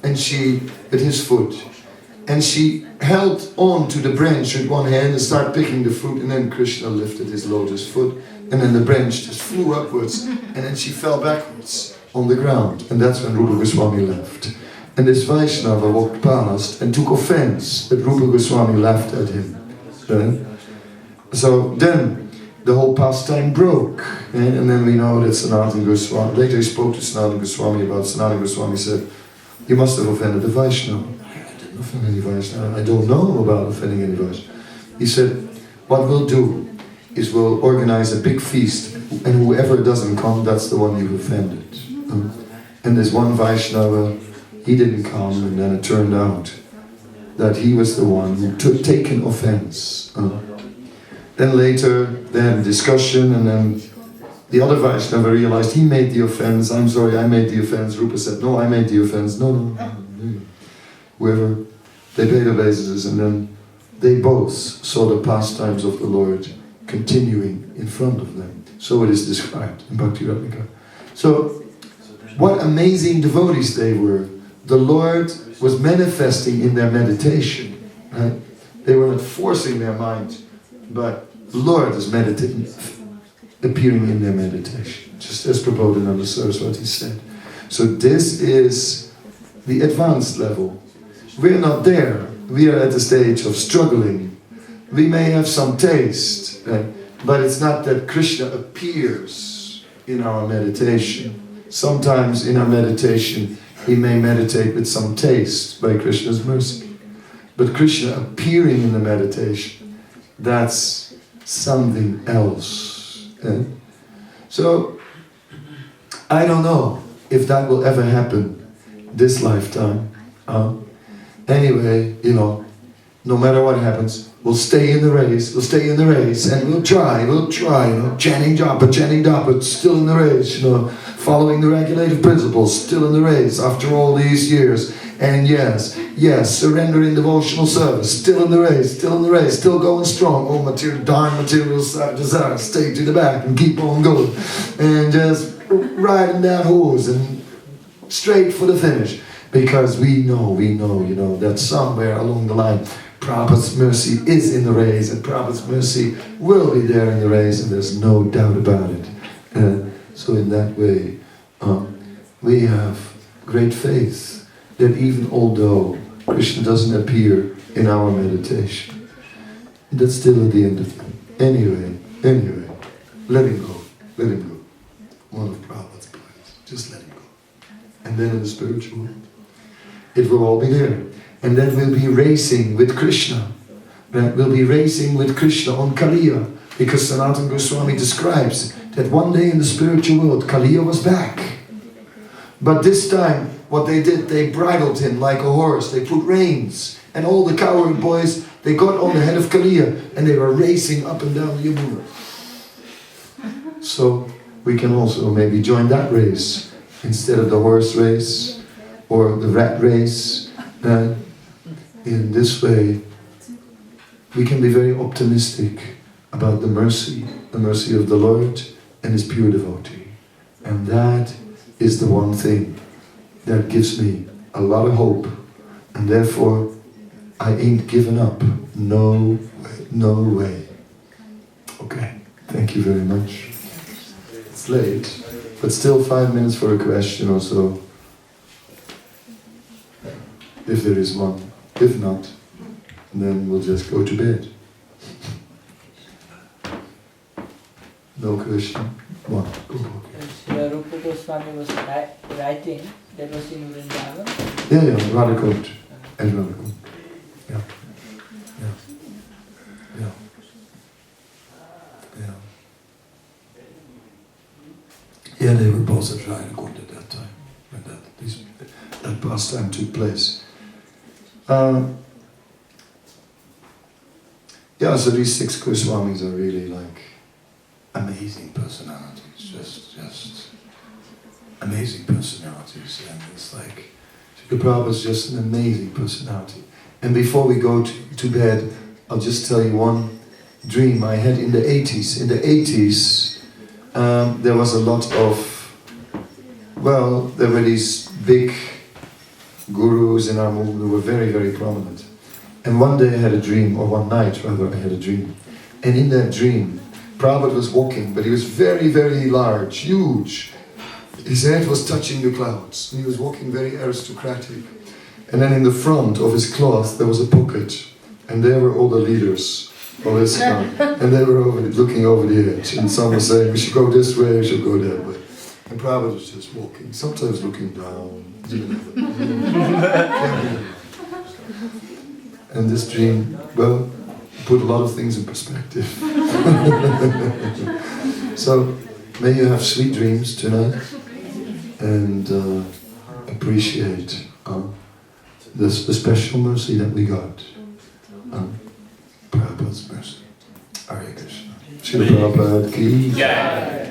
and with his foot, and she held on to the branch with one hand and started picking the fruit, and then Krishna lifted his lotus foot, and then the branch just flew upwards, and then she fell backwards on the ground, and that's when Rupa Goswami left. And this Vaishnava walked past and took offense that Rupa Goswami laughed at him. So then the whole pastime broke, and then we know that Sanatana Goswami, later he spoke to Sanatana Goswami about Sanatana Goswami said, you must have offended the Vaishnava. I didn't offend any Vaishnava, I don't know about offending any Vaishnava. He said, what we'll do is we'll organize a big feast, and whoever doesn't come, that's the one you've offended. And there's one Vaishnava, he didn't come, and then it turned out that he was the one who taken offense. Then later they had a discussion, and then the other Vaishnava realized he made the offense. I'm sorry, I made the offense. Rupa said, no, I made the offense. No. Whoever, they paid obeisances, and then they both saw the pastimes of the Lord continuing in front of them. So it is described in Bhakti Ratnaka. So, what amazing devotees they were. The Lord was manifesting in their meditation. Right? They were not forcing their mind, but the Lord is meditating, appearing in their meditation. Just as Prabodhananda Saraswati said. So this is the advanced level. We're not there. We are at the stage of struggling. We may have some taste, right? But it's not that Krishna appears in our meditation. Sometimes in our meditation, we may meditate with some taste by Krishna's mercy. But Krishna appearing in the meditation, that's something else. So, I don't know if that will ever happen this lifetime. Anyway, you know, no matter what happens, we'll stay in the race, and we'll try, you know, chanting japa, still in the race, you know, following the regulative principles, still in the race after all these years. And yes, surrendering devotional service, still in the race, still going strong. Oh, material desire, stay to the back and keep on going. And just riding that horse and straight for the finish. Because we know, you know, that somewhere along the line, Prabhupada's mercy is in the race, and Prabhupada's mercy will be there in the race, and there's no doubt about it. So in that way, we have great faith that even although Krishna doesn't appear in our meditation, that's still at the end of it. Anyway, let him go. One of Prabhupada's plans, just let him go. And then in the spiritual world, it will all be there. And then we'll be racing with Krishna. Right? We'll be racing with Krishna on Kaliya. Because Sanatana Goswami describes that one day in the spiritual world, Kaliya was back. But this time, what they did, they bridled him like a horse. They put reins. And all the cowherd boys, they got on the head of Kaliya, and they were racing up and down the Yamuna. So, we can also maybe join that race, instead of the horse race, or the rat race. In this way, we can be very optimistic about the mercy of the Lord and His pure devotee. And that is the one thing that gives me a lot of hope, and therefore I ain't given up. No way. Okay, thank you very much. It's late, but still 5 minutes for a question or so. If there is one. If not, then we'll just go to bed. No question. One. Srila Rupa Goswami was writing, that was in Vrindavan? Yeah, Radhakot. And Radhakot. Yeah. Yeah, they were both at Radhakot at that time, when that pastime took place. Yeah, so these 6 Goswamis are really like amazing personalities, just amazing personalities, and it's like Srila Prabhupada is just an amazing personality. And before we go to bed, I'll just tell you one dream I had in the 80s. In the 80s, there was a lot of, well, there were these big gurus in our movement who were very, very prominent. And one day I had a dream, or one night rather, I had a dream. And in that dream, Prabhupada was walking, but he was very, very large, huge. His head was touching the clouds, and he was walking very aristocratic. And then in the front of his cloth there was a pocket, and there were all the leaders of ISKCON, and they were looking over the edge, and some were saying, we should go this way, we should go that way. And Prabhupada was just walking, sometimes looking down. And this dream, well, put a lot of things in perspective. So, may you have sweet dreams tonight, and appreciate the special mercy that we got. Prabhupada's mercy. Hare Krishna. Srila Prabhupada ki.